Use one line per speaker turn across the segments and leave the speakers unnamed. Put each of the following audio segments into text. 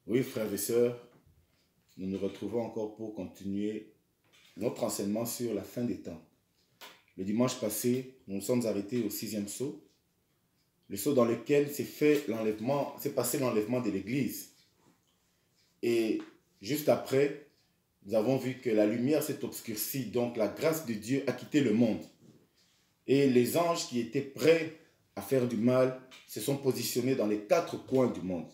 Oui, frères et sœurs, nous nous retrouvons encore pour continuer notre enseignement sur la fin des temps. Le dimanche passé, nous nous sommes arrêtés au 6e sceau, le sceau dans lequel s'est passé l'enlèvement de l'Église. Et juste après, nous avons vu que la lumière s'est obscurcie, donc la grâce de Dieu a quitté le monde. Et les anges qui étaient prêts à faire du mal se sont positionnés dans les 4 coins du monde,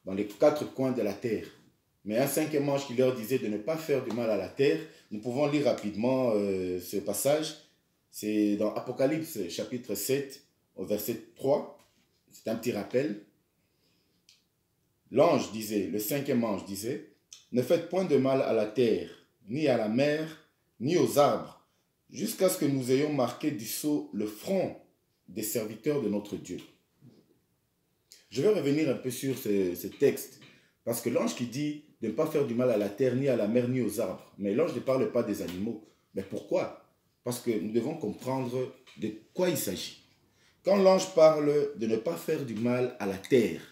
dans les 4 coins de la terre. Mais un 5e ange qui leur disait de ne pas faire du mal à la terre. Nous pouvons lire rapidement ce passage. C'est dans Apocalypse chapitre 7 au verset 3. C'est un petit rappel. L'ange disait, le 5e ange disait, ne faites point de mal à la terre, ni à la mer, ni aux arbres, jusqu'à ce que nous ayons marqué du sceau le front des serviteurs de notre Dieu. Je vais revenir un peu sur ce texte, parce que l'ange qui dit de ne pas faire du mal à la terre, ni à la mer, ni aux arbres, mais l'ange ne parle pas des animaux. Mais pourquoi? Parce que nous devons comprendre de quoi il s'agit. Quand l'ange parle de ne pas faire du mal à la terre,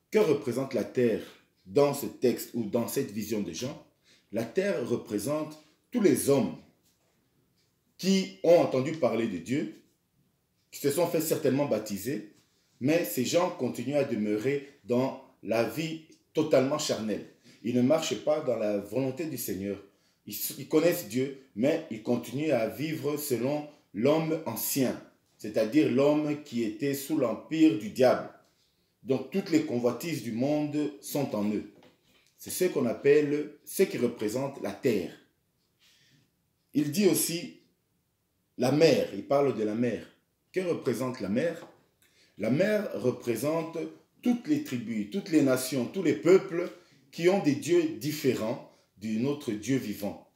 que représente la terre dans ce texte ou dans cette vision de Jean? La terre représente tous les hommes qui ont entendu parler de Dieu, qui se sont fait certainement baptiser, mais ces gens continuent à demeurer dans la vie totalement charnelle. Ils ne marchent pas dans la volonté du Seigneur. Ils connaissent Dieu, mais ils continuent à vivre selon l'homme ancien, c'est-à-dire l'homme qui était sous l'empire du diable. Donc toutes les convoitises du monde sont en eux. C'est ce qu'on appelle, ce qui représente la terre. Il dit aussi la mer, il parle de la mer. Que représente la mer? La mer représente toutes les tribus, toutes les nations, tous les peuples qui ont des dieux différents de notre Dieu vivant.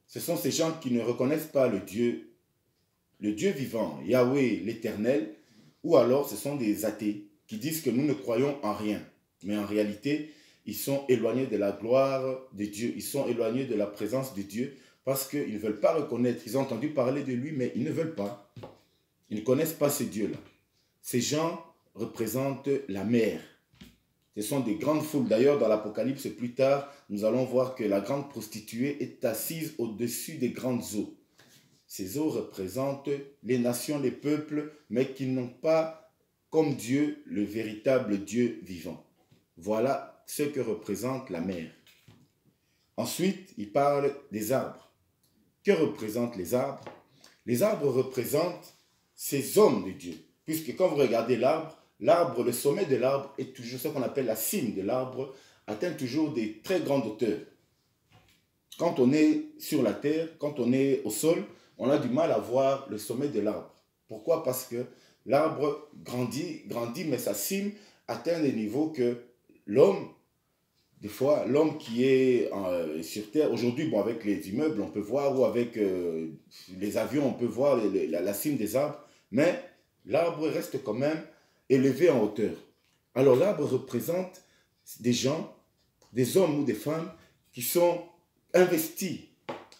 Ce sont ces gens qui ne reconnaissent pas le Dieu vivant, Yahweh l'Éternel, ou alors ce sont des athées qui disent que nous ne croyons en rien. Mais en réalité, ils sont éloignés de la gloire de Dieu, ils sont éloignés de la présence de Dieu parce qu'ils ne veulent pas reconnaître, ils ont entendu parler de lui, mais ils ne veulent pas. Ils ne connaissent pas ce Dieu-là. Ces gens représentent la mer. Ce sont des grandes foules. D'ailleurs, dans l'Apocalypse, plus tard, nous allons voir que la grande prostituée est assise au-dessus des grandes eaux. Ces eaux représentent les nations, les peuples, mais qui n'ont pas comme Dieu le véritable Dieu vivant. Voilà ce que représente la mer. Ensuite, il parle des arbres. Que représentent les arbres? Les arbres représentent ces hommes de Dieu. Puisque quand vous regardez l'arbre, le sommet de l'arbre est toujours ce qu'on appelle la cime de l'arbre, atteint toujours des très grandes hauteurs. Quand on est sur la terre, quand on est au sol, on a du mal à voir le sommet de l'arbre. Pourquoi? Parce que l'arbre grandit, mais sa cime atteint des niveaux que l'homme, des fois, l'homme qui est sur Terre, aujourd'hui, bon, avec les immeubles, on peut voir, ou avec les avions, on peut voir la cime des arbres, mais l'arbre reste quand même élevé en hauteur. Alors l'arbre représente des gens, des hommes ou des femmes qui sont investis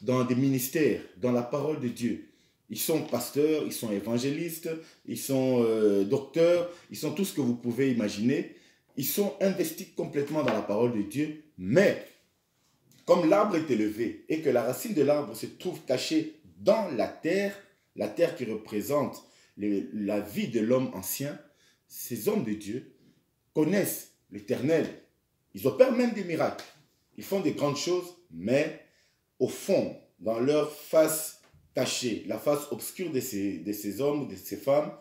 dans des ministères, dans la parole de Dieu. Ils sont pasteurs, ils sont évangélistes, ils sont docteurs, ils sont tout ce que vous pouvez imaginer. Ils sont investis complètement dans la parole de Dieu, mais comme l'arbre est élevé et que la racine de l'arbre se trouve cachée dans la terre qui représente la vie de l'homme ancien, ces hommes de Dieu connaissent l'Éternel. Ils opèrent même des miracles. Ils font des grandes choses, mais au fond, dans leur face cachée, la face obscure de ces hommes, de ces femmes,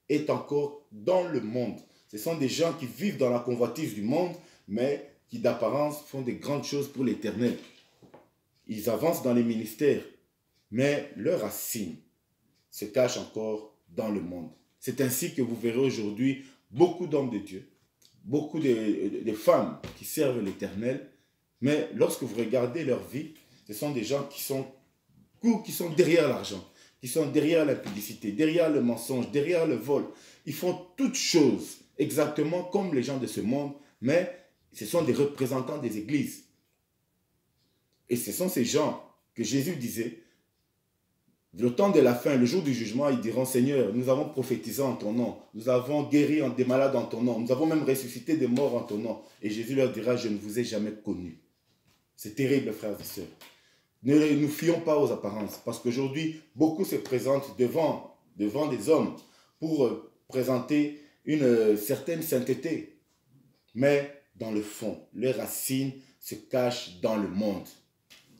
est encore dans le monde. Ce sont des gens qui vivent dans la convoitise du monde, mais qui d'apparence font des grandes choses pour l'Éternel. Ils avancent dans les ministères, mais leur racine se cache encore dans le monde. C'est ainsi que vous verrez aujourd'hui beaucoup d'hommes de Dieu, beaucoup de femmes qui servent l'Éternel, mais lorsque vous regardez leur vie, ce sont des gens qui sont derrière l'argent, qui sont derrière la publicité, derrière le mensonge, derrière le vol. Ils font toutes choses exactement comme les gens de ce monde, mais ce sont des représentants des églises. Et ce sont ces gens que Jésus disait, Le temps de la fin, le jour du jugement, ils diront, Seigneur, nous avons prophétisé en ton nom, nous avons guéri des malades en ton nom, nous avons même ressuscité des morts en ton nom. Et Jésus leur dira, je ne vous ai jamais connus. C'est terrible, frères et sœurs. Ne nous fions pas aux apparences, parce qu'aujourd'hui, beaucoup se présentent devant des hommes pour présenter une certaine sainteté. Mais dans le fond, les racines se cachent dans le monde.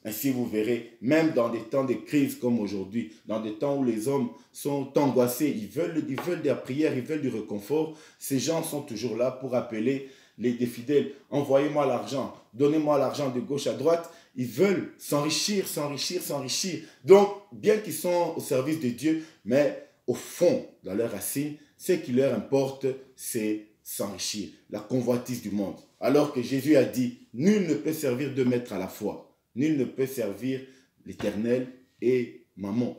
Ainsi, vous verrez, même dans des temps de crise comme aujourd'hui, dans des temps où les hommes sont angoissés, ils veulent de la prière, ils veulent du réconfort, ces gens sont toujours là pour appeler les fidèles. Envoyez-moi l'argent, donnez-moi l'argent de gauche à droite. Ils veulent s'enrichir, s'enrichir, s'enrichir. Donc, bien qu'ils sont au service de Dieu, mais au fond, dans leurs racines, ce qui leur importe, c'est s'enrichir, la convoitise du monde. Alors que Jésus a dit, nul ne peut servir deux maîtres à la fois. Nul ne peut servir l'Éternel et Mammon.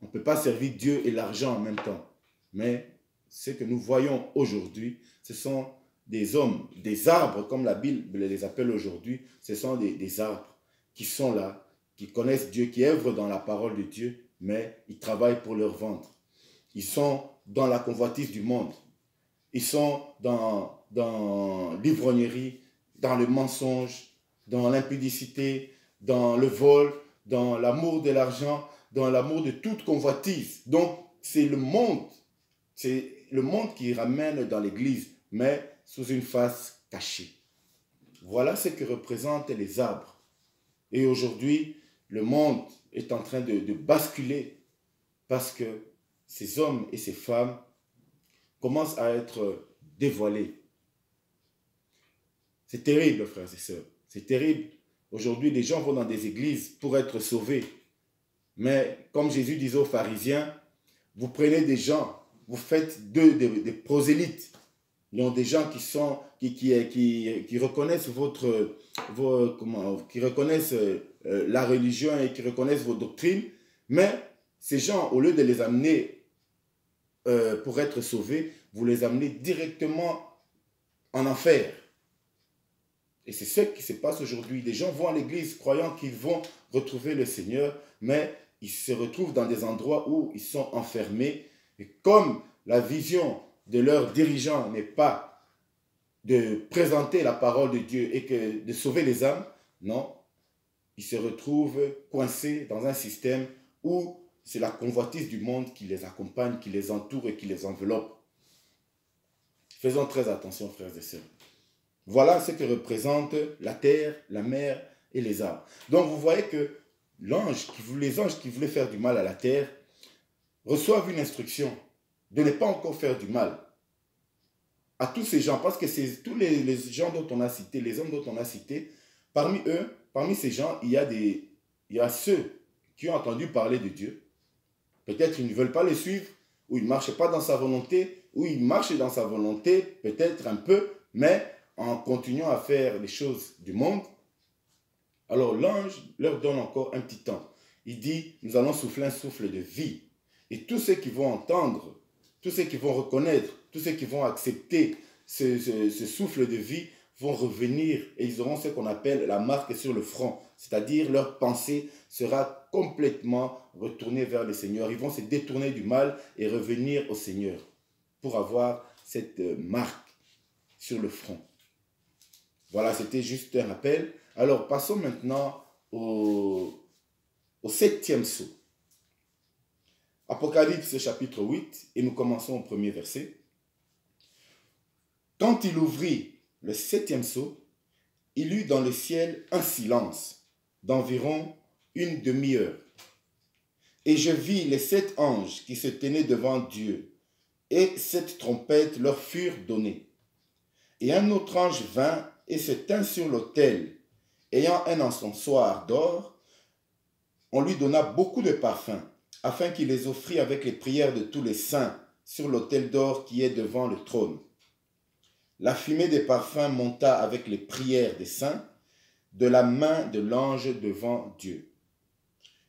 On ne peut pas servir Dieu et l'argent en même temps. Mais ce que nous voyons aujourd'hui, ce sont des hommes, des arbres, comme la Bible les appelle aujourd'hui. Ce sont des arbres qui sont là, qui connaissent Dieu, qui œuvrent dans la parole de Dieu, mais ils travaillent pour leur ventre. Ils sont dans la convoitise du monde. Ils sont dans l'ivrognerie, dans le mensonge, dans l'impudicité, dans le vol, dans l'amour de l'argent, dans l'amour de toute convoitise. Donc, c'est le monde qui ramène dans l'église, mais sous une face cachée. Voilà ce que représentent les arbres. Et aujourd'hui, le monde est en train de basculer parce que ces hommes et ces femmes commencent à être dévoilés. C'est terrible, frères et sœurs. C'est terrible. Aujourd'hui, les gens vont dans des églises pour être sauvés. Mais comme Jésus disait aux pharisiens, vous prenez des gens, vous faites des prosélytes. Il y a des gens qui reconnaissent qui reconnaissent la religion et qui reconnaissent vos doctrines. Mais ces gens, au lieu de les amener pour être sauvés, vous les amenez directement en enfer. Et c'est ce qui se passe aujourd'hui. Les gens vont à l'église croyant qu'ils vont retrouver le Seigneur, mais ils se retrouvent dans des endroits où ils sont enfermés. Et comme la vision de leurs dirigeants n'est pas de présenter la parole de Dieu et que de sauver les âmes, non, ils se retrouvent coincés dans un système où c'est la convoitise du monde qui les accompagne, qui les entoure et qui les enveloppe. Faisons très attention, frères et sœurs. Voilà ce que représentent la terre, la mer et les arbres. Donc vous voyez que les anges qui voulaient faire du mal à la terre reçoivent une instruction de ne pas encore faire du mal à tous ces gens, parce que c'est tous les gens dont on a cité, les hommes dont on a cité, parmi ces gens, il y a ceux qui ont entendu parler de Dieu. Peut-être ils ne veulent pas le suivre, ou ils ne marchent pas dans sa volonté, ou ils marchent dans sa volonté, peut-être un peu, mais en continuant à faire les choses du monde. Alors l'ange leur donne encore un petit temps. Il dit, nous allons souffler un souffle de vie. Et tous ceux qui vont entendre, tous ceux qui vont reconnaître, tous ceux qui vont accepter ce souffle de vie vont revenir et ils auront ce qu'on appelle la marque sur le front. C'est-à-dire leur pensée sera complètement retournée vers le Seigneur. Ils vont se détourner du mal et revenir au Seigneur pour avoir cette marque sur le front. Voilà, c'était juste un rappel. Alors, passons maintenant au 7e sceau. Apocalypse chapitre 8, et nous commençons au premier verset. Quand il ouvrit le 7e sceau, il eut dans le ciel un silence d'environ une demi-heure. Et je vis les 7 anges qui se tenaient devant Dieu, et 7 trompettes leur furent données. Et un autre ange vint et se tint sur l'autel, ayant un encensoir d'or. On lui donna beaucoup de parfums, afin qu'il les offrît avec les prières de tous les saints sur l'autel d'or qui est devant le trône. La fumée des parfums monta avec les prières des saints de la main de l'ange devant Dieu.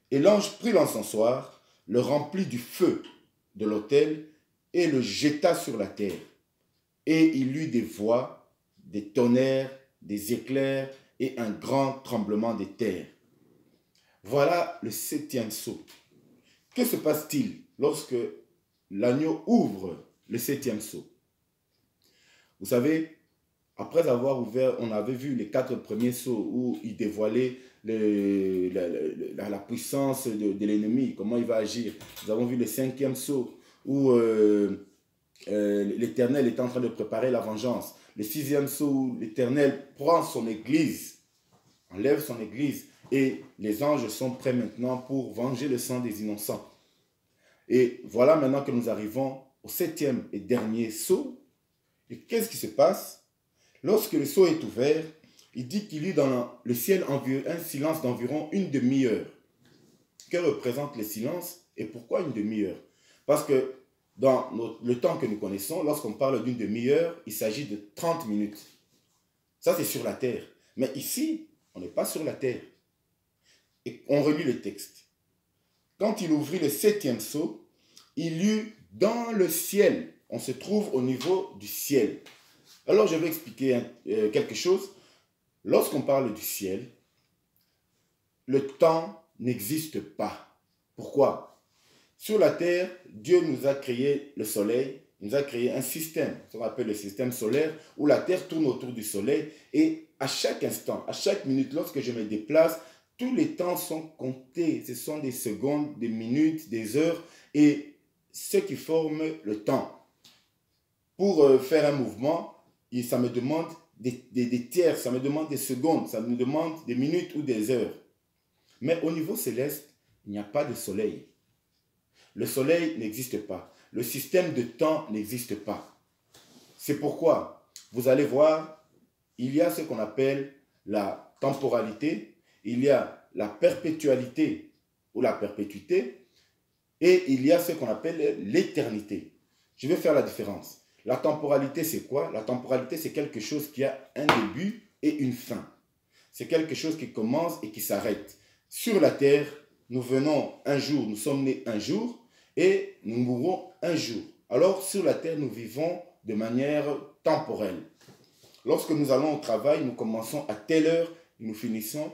Et l'ange prit l'encensoir, le remplit du feu de l'autel et le jeta sur la terre. Et il eut des voix, des tonnerres, des éclairs et un grand tremblement de terre. Voilà le 7e sceau Que se passe-t-il lorsque l'agneau ouvre le 7e sceau? Vous savez, après avoir ouvert, on avait vu les 4 premiers sceaux où il dévoilait la puissance de l'ennemi, comment il va agir. Nous avons vu le 5e sceau où l'Éternel est en train de préparer la vengeance. Le 6e sceau où l'Éternel prend son église, enlève son église, et les anges sont prêts maintenant pour venger le sang des innocents. Et voilà maintenant que nous arrivons au 7e et dernier sceau. Et qu'est-ce qui se passe? Lorsque le sceau est ouvert, il dit qu'il y a dans le ciel un silence d'environ une demi-heure. Que représente le silence et pourquoi une demi-heure? Parce que dans le temps que nous connaissons, lorsqu'on parle d'une demi-heure, il s'agit de 30 minutes. Ça, c'est sur la terre. Mais ici, on n'est pas sur la terre. Et on relit le texte. Quand il ouvrit le 7e sceau, il y eut dans le ciel. On se trouve au niveau du ciel. Alors, je vais expliquer quelque chose. Lorsqu'on parle du ciel, le temps n'existe pas. Pourquoi? Sur la terre, Dieu nous a créé le soleil, il nous a créé un système, qu'on appelle le système solaire, où la terre tourne autour du soleil et à chaque instant, à chaque minute, lorsque je me déplace, tous les temps sont comptés. Ce sont des secondes, des minutes, des heures et ce qui forme le temps. Pour faire un mouvement, ça me demande des tiers, ça me demande des secondes, ça me demande des minutes ou des heures. Mais au niveau céleste, il n'y a pas de soleil. Le soleil n'existe pas. Le système de temps n'existe pas. C'est pourquoi, vous allez voir, il y a ce qu'on appelle la temporalité, il y a la perpétualité ou la perpétuité, et il y a ce qu'on appelle l'éternité. Je vais faire la différence. La temporalité, c'est quoi? La temporalité, c'est quelque chose qui a un début et une fin. C'est quelque chose qui commence et qui s'arrête. Sur la terre, nous venons un jour, nous sommes nés un jour et nous mourrons un jour. Alors, sur la terre, nous vivons de manière temporelle. Lorsque nous allons au travail, nous commençons à telle heure et nous finissons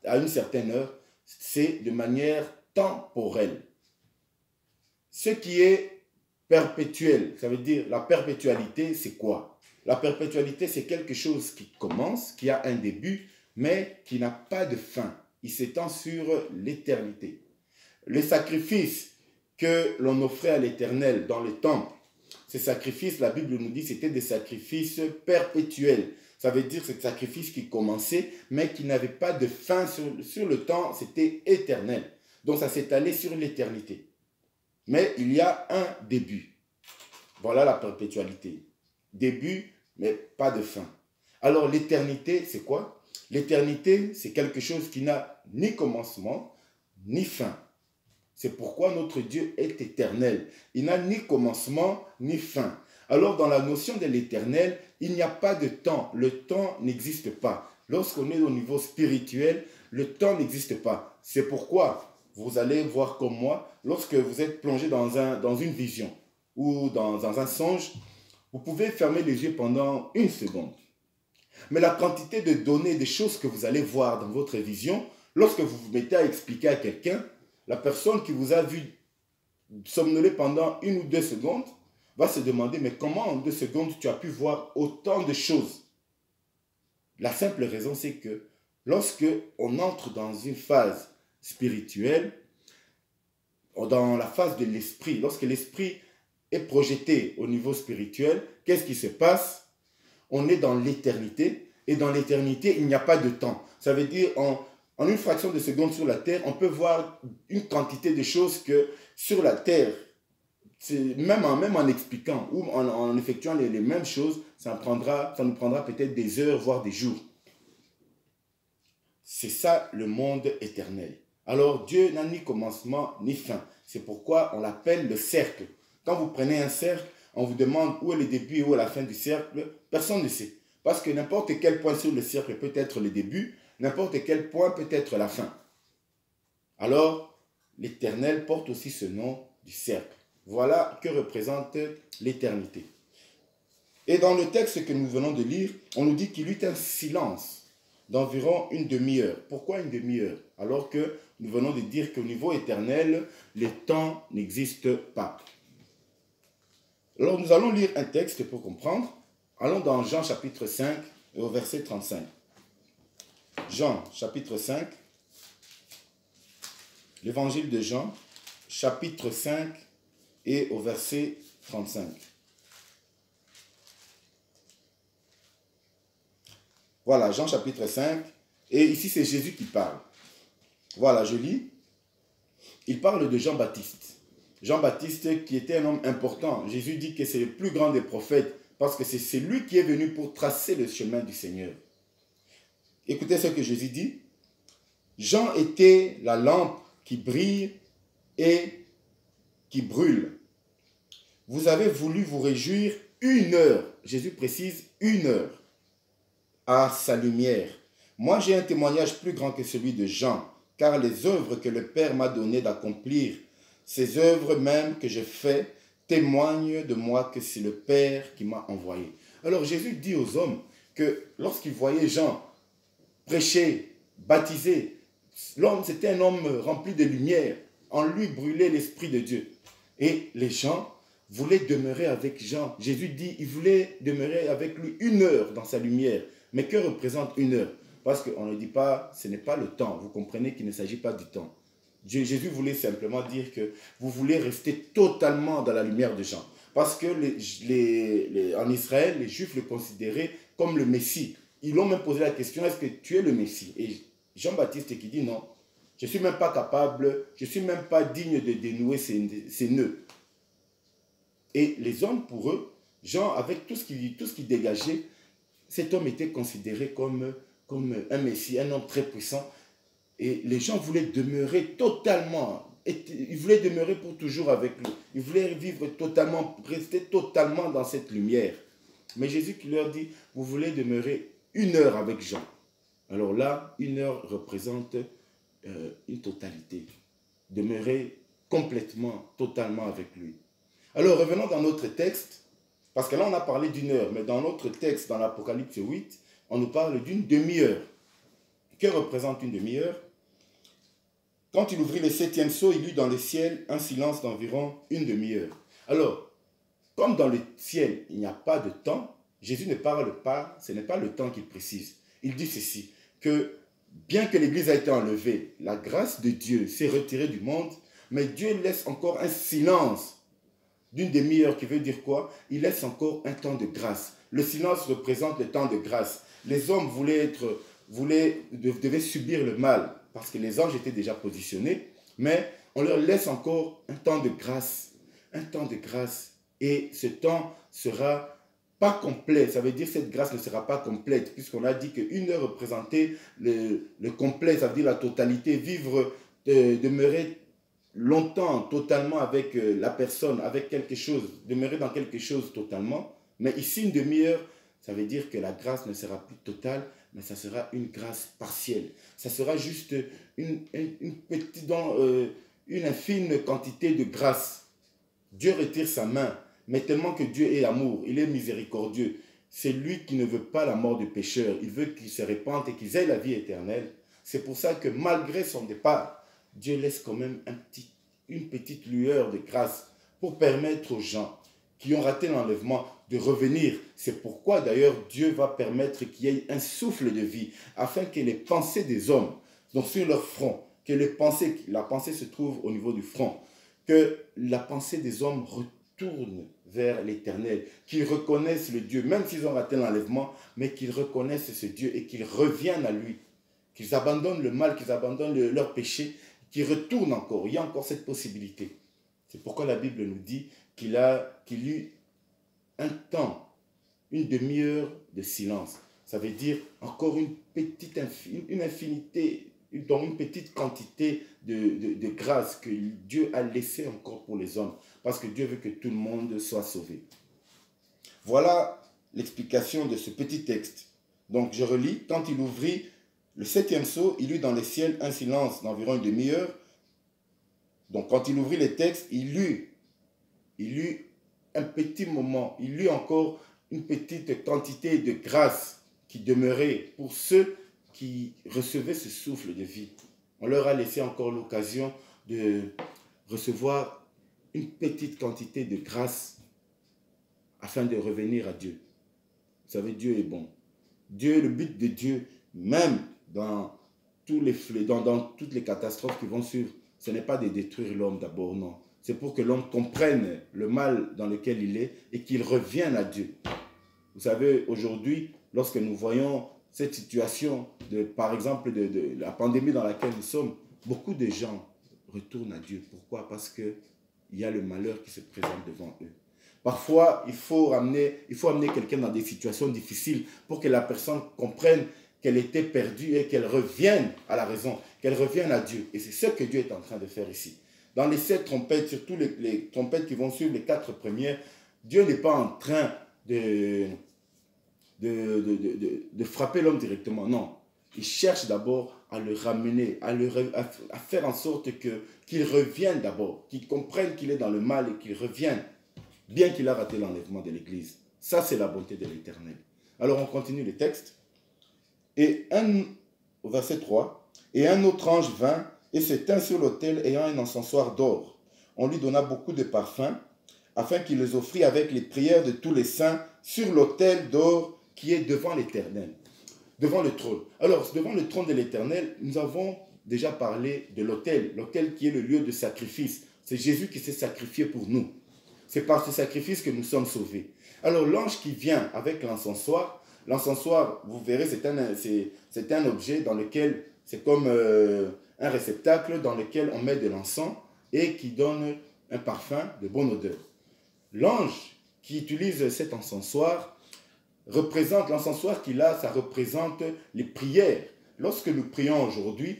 à une certaine heure. C'est de manière temporelle. Ce qui est perpétuel, ça veut dire la perpétualité, c'est quoi? La perpétualité, c'est quelque chose qui commence, qui a un début, mais qui n'a pas de fin. Il s'étend sur l'éternité. Les sacrifices que l'on offrait à l'Éternel dans le temple, ces sacrifices, la Bible nous dit, c'était des sacrifices perpétuels. Ça veut dire ces sacrifices qui commençaient, mais qui n'avaient pas de fin sur le temps, c'était éternel. Donc ça s'étalait sur l'éternité. Mais il y a un début. Voilà la perpétualité. Début, mais pas de fin. Alors l'éternité, c'est quoi? L'éternité, c'est quelque chose qui n'a ni commencement, ni fin. C'est pourquoi notre Dieu est éternel. Il n'a ni commencement, ni fin. Alors dans la notion de l'éternel, il n'y a pas de temps. Le temps n'existe pas. Lorsqu'on est au niveau spirituel, le temps n'existe pas. C'est pourquoi vous allez voir comme moi, lorsque vous êtes plongé dans une vision ou dans un songe, vous pouvez fermer les yeux pendant une seconde. Mais la quantité de données, des choses que vous allez voir dans votre vision, lorsque vous vous mettez à expliquer à quelqu'un, la personne qui vous a vu somnoler pendant 1 ou 2 secondes va se demander, mais comment en 2 secondes tu as pu voir autant de choses? La simple raison, c'est que lorsque on entre dans une phase spirituelle, dans la phase de l'esprit, lorsque l'esprit est projeté au niveau spirituel, qu'est-ce qui se passe? On est dans l'éternité, et dans l'éternité, il n'y a pas de temps. Ça veut dire, en une fraction de seconde sur la terre, on peut voir une quantité de choses que sur la terre, même en expliquant ou en effectuant les mêmes choses, ça nous prendra peut-être des heures, voire des jours. C'est ça le monde éternel. Alors Dieu n'a ni commencement ni fin. C'est pourquoi on l'appelle le cercle. Quand vous prenez un cercle, on vous demande où est le début et où est la fin du cercle. Personne ne sait. Parce que n'importe quel point sur le cercle peut être le début, n'importe quel point peut être la fin. Alors, l'Éternel porte aussi ce nom du cercle. Voilà que représente l'éternité. Et dans le texte que nous venons de lire, on nous dit qu'il y eut un silence d'environ une demi-heure. Pourquoi une demi-heure? Alors que nous venons de dire qu'au niveau éternel, les temps n'existent pas. Alors nous allons lire un texte pour comprendre. Allons dans Jean chapitre 5 et au verset 35. Jean chapitre 5, l'évangile de Jean, chapitre 5 et au verset 35. Voilà, Jean chapitre 5, et ici c'est Jésus qui parle. Voilà, je lis. Il parle de Jean-Baptiste. Jean-Baptiste qui était un homme important. Jésus dit que c'est le plus grand des prophètes parce que c'est lui qui est venu pour tracer le chemin du Seigneur. Écoutez ce que Jésus dit. Jean était la lampe qui brille et qui brûle. Vous avez voulu vous réjouir une heure, Jésus précise une heure, à sa lumière. Moi j'ai un témoignage plus grand que celui de Jean, car les œuvres que le Père m'a donné d'accomplir, ces œuvres même que je fais, témoignent de moi que c'est le Père qui m'a envoyé. Alors Jésus dit aux hommes que lorsqu'ils voyaient Jean prêcher, baptiser, l'homme c'était un homme rempli de lumière, en lui brûlait l'Esprit de Dieu. Et les gens voulaient demeurer avec Jean. Jésus dit, il voulait demeurer avec lui une heure dans sa lumière. Mais que représente une heure? Parce qu'on ne dit pas, ce n'est pas le temps. Vous comprenez qu'il ne s'agit pas du temps. Jésus voulait simplement dire que vous voulez rester totalement dans la lumière de Jean. Parce que en Israël, les Juifs le considéraient comme le Messie. Ils l'ont même posé la question, est-ce que tu es le Messie? Et Jean-Baptiste qui dit non, je ne suis même pas capable, je ne suis même pas digne de dénouer ces nœuds. Et les hommes, pour eux, Jean, avec tout ce qu'il dégageait, cet homme était considéré comme un Messie, un homme très puissant. Et les gens voulaient demeurer totalement, ils voulaient demeurer pour toujours avec lui. Ils voulaient vivre totalement, rester totalement dans cette lumière. Mais Jésus qui leur dit, vous voulez demeurer une heure avec Jean. Alors là, une heure représente une totalité. Demeurer complètement, totalement avec lui. Alors revenons dans notre texte, parce que là on a parlé d'une heure, mais dans notre texte, dans l'Apocalypse 8, on nous parle d'une demi-heure. Que représente une demi-heure? Quand il ouvrit le 7e sceau, il eut dans le ciel un silence d'environ une demi-heure. Alors, comme dans le ciel, il n'y a pas de temps, Jésus ne parle pas, ce n'est pas le temps qu'il précise. Il dit ceci, que bien que l'Église a été enlevée, la grâce de Dieu s'est retirée du monde, mais Dieu laisse encore un silence d'une demi-heure qui veut dire quoi? Il laisse encore un temps de grâce. Le silence représente le temps de grâce. Les hommes devaient subir le mal parce que les anges étaient déjà positionnés, mais on leur laisse encore un temps de grâce. Un temps de grâce. Et ce temps sera pas complet. Ça veut dire que cette grâce ne sera pas complète puisqu'on a dit qu'une heure représentait le complet, ça veut dire la totalité, vivre, demeurer longtemps, totalement avec la personne, avec quelque chose, demeurer dans quelque chose totalement. Mais ici, une demi-heure, ça veut dire que la grâce ne sera plus totale, mais ça sera une grâce partielle. Ça sera juste une infime quantité de grâce. Dieu retire sa main, mais tellement que Dieu est amour, il est miséricordieux. C'est lui qui ne veut pas la mort du pécheur, il veut qu'ils se répandent et qu'ils aient la vie éternelle. C'est pour ça que malgré son départ, Dieu laisse quand même une petite lueur de grâce pour permettre aux gens qui ont raté l'enlèvement de revenir. C'est pourquoi d'ailleurs Dieu va permettre qu'il y ait un souffle de vie afin que les pensées des hommes, donc sur leur front, que la pensée se trouve au niveau du front, que la pensée des hommes retourne vers l'Éternel, qu'ils reconnaissent le Dieu, même s'ils ont raté l'enlèvement, mais qu'ils reconnaissent ce Dieu et qu'ils reviennent à lui, qu'ils abandonnent le mal, qu'ils abandonnent leur péché, qui retourne encore. Il y a encore cette possibilité. C'est pourquoi la Bible nous dit qu'il y eut un temps, une demi-heure de silence. Ça veut dire encore une infinité, donc une petite quantité de grâce que Dieu a laissé encore pour les hommes. Parce que Dieu veut que tout le monde soit sauvé. Voilà l'explication de ce petit texte. Donc je relis. Quand il ouvrit le 7e sceau, il eut dans le ciel un silence d'environ une demi-heure. Donc quand il ouvrit les textes, il eut un petit moment, il eut encore une petite quantité de grâce qui demeurait pour ceux qui recevaient ce souffle de vie, on leur a laissé encore l'occasion de recevoir une petite quantité de grâce afin de revenir à Dieu. Vous savez, Dieu est bon. Dieu, le but de Dieu, même dans toutes les catastrophes qui vont suivre, ce n'est pas de détruire l'homme d'abord, non. C'est pour que l'homme comprenne le mal dans lequel il est et qu'il revienne à Dieu. Vous savez, aujourd'hui, lorsque nous voyons cette situation, par exemple, de la pandémie dans laquelle nous sommes, beaucoup de gens retournent à Dieu. Pourquoi? Parce qu'il y a le malheur qui se présente devant eux. Parfois, il faut amener quelqu'un dans des situations difficiles pour que la personne comprenne qu'elle était perdue et qu'elle revienne à la raison, qu'elle revienne à Dieu. Et c'est ce que Dieu est en train de faire ici. Dans les 7 trompettes, surtout les trompettes qui vont suivre les 4 premières, Dieu n'est pas en train de frapper l'homme directement. Non, il cherche d'abord à le ramener, à faire en sorte qu'il revienne d'abord, qu'il comprenne qu'il est dans le mal et qu'il revienne, bien qu'il a raté l'enlèvement de l'Église. Ça, c'est la bonté de l'Éternel. Alors, on continue le texte. Au verset 3, « Et un autre ange vint et se tint sur l'autel ayant un encensoir d'or. On lui donna beaucoup de parfums, afin qu'il les offrit avec les prières de tous les saints sur l'autel d'or qui est devant l'Éternel. » Devant le trône. Alors, devant le trône de l'Éternel, nous avons déjà parlé de l'autel qui est le lieu de sacrifice. C'est Jésus qui s'est sacrifié pour nous. C'est par ce sacrifice que nous sommes sauvés. Alors, l'ange qui vient avec l'encensoir, vous verrez, c'est un objet dans lequel, c'est comme un réceptacle dans lequel on met de l'encens et qui donne un parfum de bonne odeur. L'ange qui utilise cet encensoir l'encensoir qu'il a, ça représente les prières. Lorsque nous prions aujourd'hui,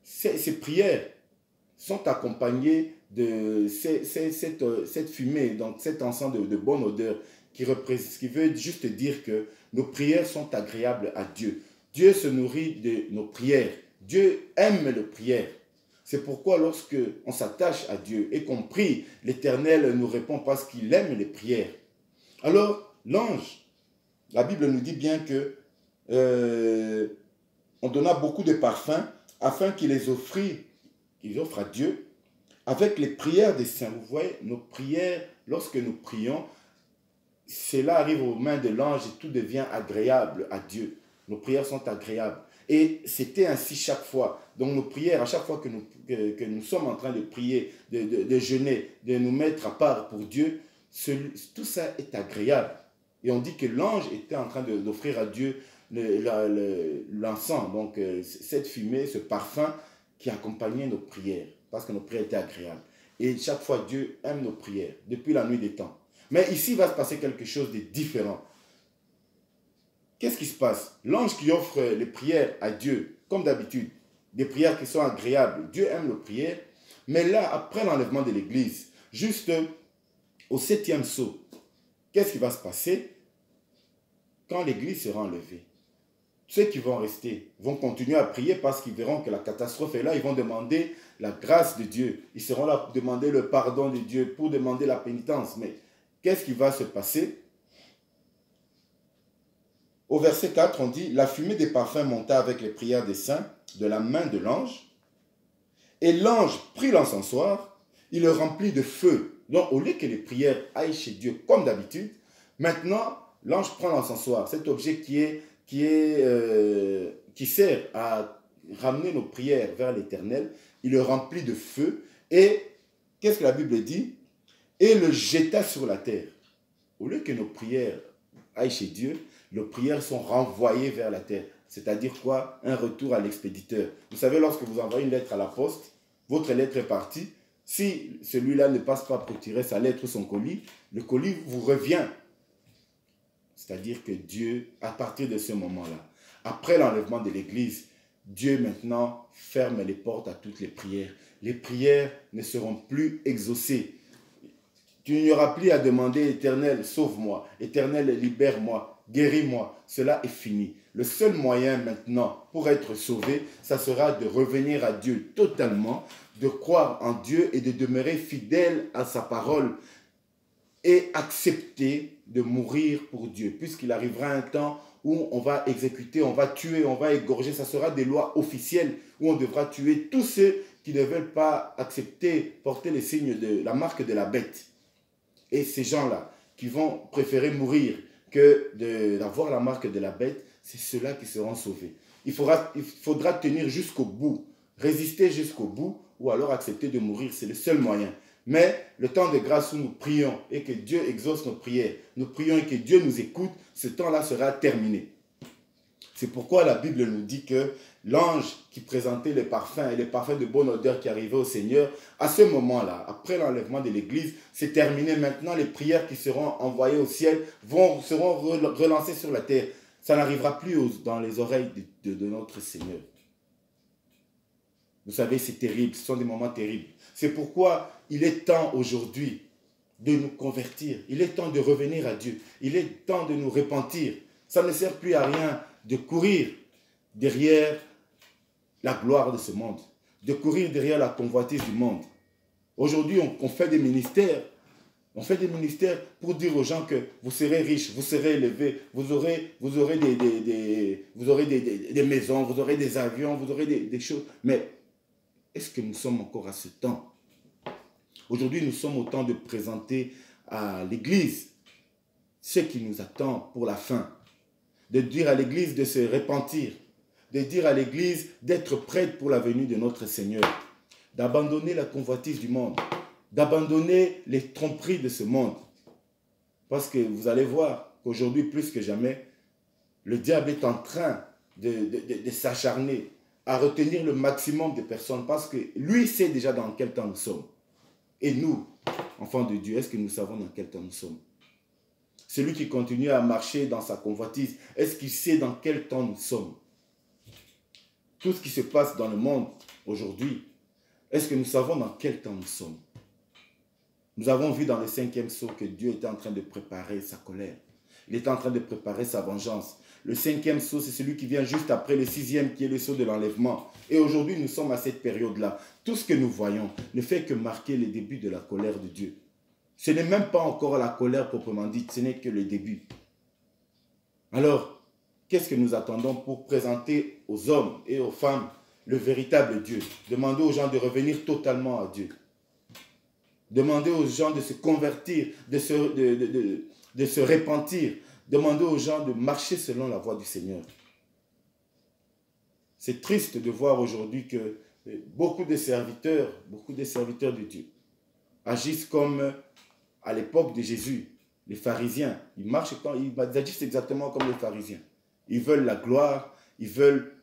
ces prières sont accompagnées de cette fumée, donc cet encens de bonne odeur, qui veut juste dire que nos prières sont agréables à Dieu. Dieu se nourrit de nos prières. Dieu aime les prières. C'est pourquoi lorsque on s'attache à Dieu et qu'on prie, l'Éternel nous répond parce qu'il aime les prières. Alors, l'ange, la Bible nous dit bien que on donna beaucoup de parfums afin qu'il les offre à Dieu avec les prières des saints. Vous voyez, nos prières, lorsque nous prions, cela arrive aux mains de l'ange et tout devient agréable à Dieu. Nos prières sont agréables. Et c'était ainsi chaque fois. Donc nos prières, à chaque fois que nous sommes en train de prier, de jeûner, de nous mettre à part pour Dieu, tout ça est agréable. Et on dit que l'ange était en train d'offrir à Dieu l'encens, donc cette fumée, ce parfum qui accompagnait nos prières, parce que nos prières étaient agréables. Et chaque fois, Dieu aime nos prières, depuis la nuit des temps. Mais ici, il va se passer quelque chose de différent. Qu'est-ce qui se passe? L'ange qui offre les prières à Dieu, comme d'habitude, des prières qui sont agréables, Dieu aime nos prières, mais là, après l'enlèvement de l'Église, juste au 7e sceau, qu'est-ce qui va se passer quand l'Église sera enlevée? Ceux qui vont rester vont continuer à prier parce qu'ils verront que la catastrophe est là. Ils vont demander la grâce de Dieu. Ils seront là pour demander le pardon de Dieu, pour demander la pénitence. Mais qu'est-ce qui va se passer? Au verset 4, on dit « La fumée des parfums monta avec les prières des saints de la main de l'ange. Et l'ange prit l'encensoir, il le remplit de feu. » Donc, au lieu que les prières aillent chez Dieu comme d'habitude, maintenant, l'ange prend l'encensoir, cet objet qui sert à ramener nos prières vers l'Éternel, il le remplit de feu. Et qu'est-ce que la Bible dit? Et le jeta sur la terre. Au lieu que nos prières aillent chez Dieu, nos prières sont renvoyées vers la terre. C'est-à-dire quoi? Un retour à l'expéditeur. Vous savez, lorsque vous envoyez une lettre à la poste, votre lettre est partie. Si celui-là ne passe pas pour tirer sa lettre ou son colis, le colis vous revient. C'est-à-dire que Dieu, à partir de ce moment-là, après l'enlèvement de l'Église, Dieu maintenant ferme les portes à toutes les prières. Les prières ne seront plus exaucées. Tu n'y auras plus à demander, Éternel, sauve-moi, Éternel, libère-moi, guéris-moi. Cela est fini. Le seul moyen maintenant pour être sauvé, ça sera de revenir à Dieu totalement, de croire en Dieu et de demeurer fidèle à sa parole et accepter de mourir pour Dieu, puisqu'il arrivera un temps où on va exécuter, on va tuer, on va égorger. Ça sera des lois officielles où on devra tuer tous ceux qui ne veulent pas accepter, porter les signes de la marque de la bête. Et ces gens-là qui vont préférer mourir que d'avoir la marque de la bête, c'est ceux-là qui seront sauvés. Il faudra tenir jusqu'au bout, résister jusqu'au bout, ou alors accepter de mourir. C'est le seul moyen. Mais le temps de grâce où nous prions et que Dieu exauce nos prières, nous prions et que Dieu nous écoute, ce temps-là sera terminé. C'est pourquoi la Bible nous dit que l'ange qui présentait les parfums et les parfums de bonne odeur qui arrivaient au Seigneur, à ce moment-là, après l'enlèvement de l'Église, c'est terminé. Maintenant, les prières qui seront envoyées au ciel seront relancées sur la terre. Ça n'arrivera plus dans les oreilles de notre Seigneur. Vous savez, c'est terrible, ce sont des moments terribles. C'est pourquoi il est temps aujourd'hui de nous convertir. Il est temps de revenir à Dieu. Il est temps de nous repentir. Ça ne sert plus à rien de courir derrière la gloire de ce monde, de courir derrière la convoitise du monde. Aujourd'hui, on fait des ministères. On fait des ministères pour dire aux gens que vous serez riches, vous serez élevés, vous aurez des maisons, vous aurez des avions, vous aurez des choses. Mais est-ce que nous sommes encore à ce temps? Aujourd'hui, nous sommes au temps de présenter à l'Église ce qui nous attend pour la fin. De dire à l'Église de se repentir. De dire à l'Église d'être prête pour la venue de notre Seigneur. D'abandonner la convoitise du monde. D'abandonner les tromperies de ce monde. Parce que vous allez voir qu'aujourd'hui, plus que jamais, le diable est en train de s'acharner à retenir le maximum de personnes parce que lui sait déjà dans quel temps nous sommes. Et nous, enfants de Dieu, est-ce que nous savons dans quel temps nous sommes? Celui qui continue à marcher dans sa convoitise, est-ce qu'il sait dans quel temps nous sommes? Tout ce qui se passe dans le monde aujourd'hui, est-ce que nous savons dans quel temps nous sommes? Nous avons vu dans le 5e sceau que Dieu était en train de préparer sa colère. Il était en train de préparer sa vengeance. Le 5e sceau, c'est celui qui vient juste après le 6e, qui est le sceau de l'enlèvement. Et aujourd'hui, nous sommes à cette période-là. Tout ce que nous voyons ne fait que marquer le début de la colère de Dieu. Ce n'est même pas encore la colère proprement dite, ce n'est que le début. Alors, qu'est-ce que nous attendons pour présenter aux hommes et aux femmes le véritable Dieu? Demander aux gens de revenir totalement à Dieu. Demander aux gens de se convertir, de se repentir. Demander aux gens de marcher selon la voie du Seigneur. C'est triste de voir aujourd'hui que beaucoup de serviteurs de Dieu agissent comme à l'époque de Jésus, les pharisiens. Ils agissent exactement comme les pharisiens. Ils veulent la gloire, ils veulent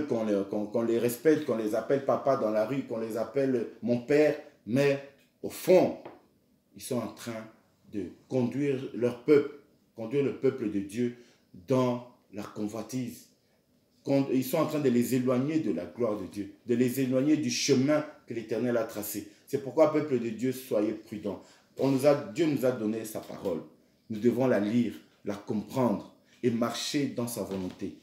qu'on les respecte, qu'on les appelle papa dans la rue, qu'on les appelle mon père, mais au fond, ils sont en train de conduire leur peuple, conduire le peuple de Dieu dans la convoitise. Ils sont en train de les éloigner de la gloire de Dieu, de les éloigner du chemin que l'Éternel a tracé. C'est pourquoi, peuple de Dieu, soyez prudents. Dieu nous a donné sa parole. Nous devons la lire, la comprendre et marcher dans sa volonté.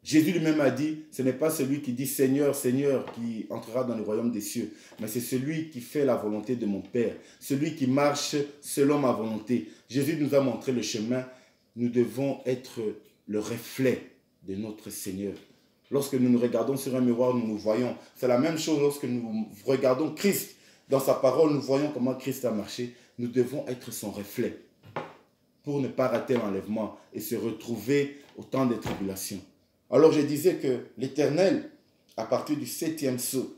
Jésus lui-même a dit, ce n'est pas celui qui dit Seigneur, Seigneur qui entrera dans le royaume des cieux, mais c'est celui qui fait la volonté de mon Père, celui qui marche selon ma volonté. Jésus nous a montré le chemin. Nous devons être le reflet de notre Seigneur. Lorsque nous nous regardons sur un miroir, nous nous voyons. C'est la même chose lorsque nous regardons Christ. Dans sa parole, nous voyons comment Christ a marché. Nous devons être son reflet pour ne pas rater l'enlèvement et se retrouver au temps des tribulations. Alors je disais que l'Éternel, à partir du 7e sceau,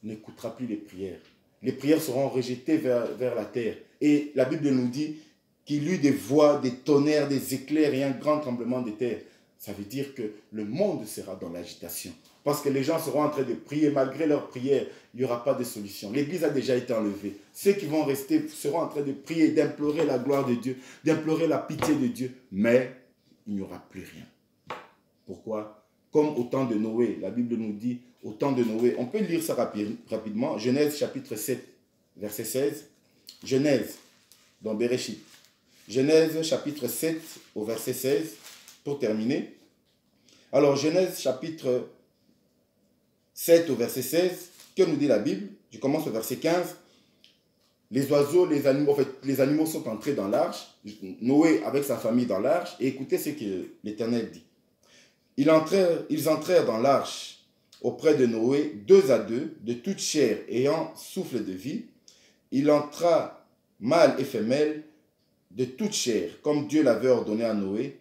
n'écoutera plus les prières. Les prières seront rejetées vers la terre. Et la Bible nous dit qu'il y eut des voix, des tonnerres, des éclairs et un grand tremblement de terre. Ça veut dire que le monde sera dans l'agitation. Parce que les gens seront en train de prier. Malgré leurs prières, il n'y aura pas de solution. L'Église a déjà été enlevée. Ceux qui vont rester seront en train de prier, d'implorer la gloire de Dieu, d'implorer la pitié de Dieu. Mais il n'y aura plus rien. Pourquoi? Comme au temps de Noé. La Bible nous dit, au temps de Noé. On peut lire ça rapidement. Genèse chapitre 7, verset 16. Genèse, dans Bereshit. Genèse chapitre 7 au verset 16. Pour terminer. Alors, Genèse chapitre 7 au verset 16. Que nous dit la Bible? Je commence au verset 15. Les oiseaux, les animaux, en fait, les animaux sont entrés dans l'arche, Noé avec sa famille dans l'arche, et écoutez ce que l'Éternel dit. Ils entrèrent dans l'arche auprès de Noé, deux à deux, de toute chair ayant souffle de vie. Il entra mâle et femelle de toute chair, comme Dieu l'avait ordonné à Noé.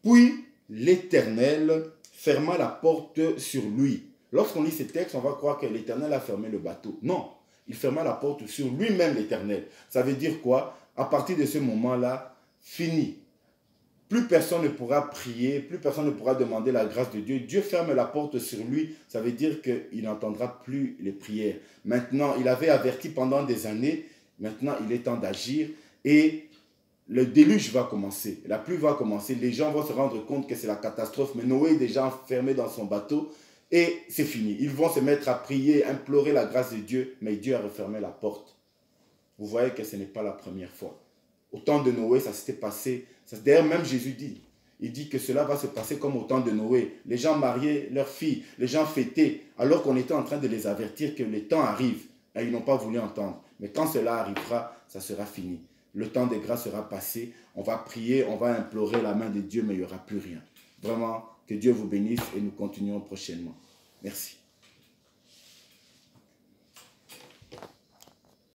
Puis l'Éternel ferma la porte sur lui. Lorsqu'on lit ces textes, on va croire que l'Éternel a fermé le bateau. Non, il ferma la porte sur lui-même, l'Éternel. Ça veut dire quoi? À partir de ce moment-là, fini. Plus personne ne pourra prier, plus personne ne pourra demander la grâce de Dieu. Dieu ferme la porte sur lui, ça veut dire qu'il n'entendra plus les prières. Maintenant, il avait averti pendant des années, maintenant il est temps d'agir et le déluge va commencer, la pluie va commencer, les gens vont se rendre compte que c'est la catastrophe, mais Noé est déjà enfermé dans son bateau et c'est fini. Ils vont se mettre à prier, implorer la grâce de Dieu, mais Dieu a refermé la porte. Vous voyez que ce n'est pas la première fois. Au temps de Noé, ça s'était passé. D'ailleurs, même Jésus dit, il dit que cela va se passer comme au temps de Noé. Les gens mariaient leurs filles, les gens fêtaient, alors qu'on était en train de les avertir que le temps arrive. Et ils n'ont pas voulu entendre. Mais quand cela arrivera, ça sera fini. Le temps de grâce sera passé. On va prier, on va implorer la main de Dieu, mais il n'y aura plus rien. Vraiment, que Dieu vous bénisse et nous continuons prochainement. Merci.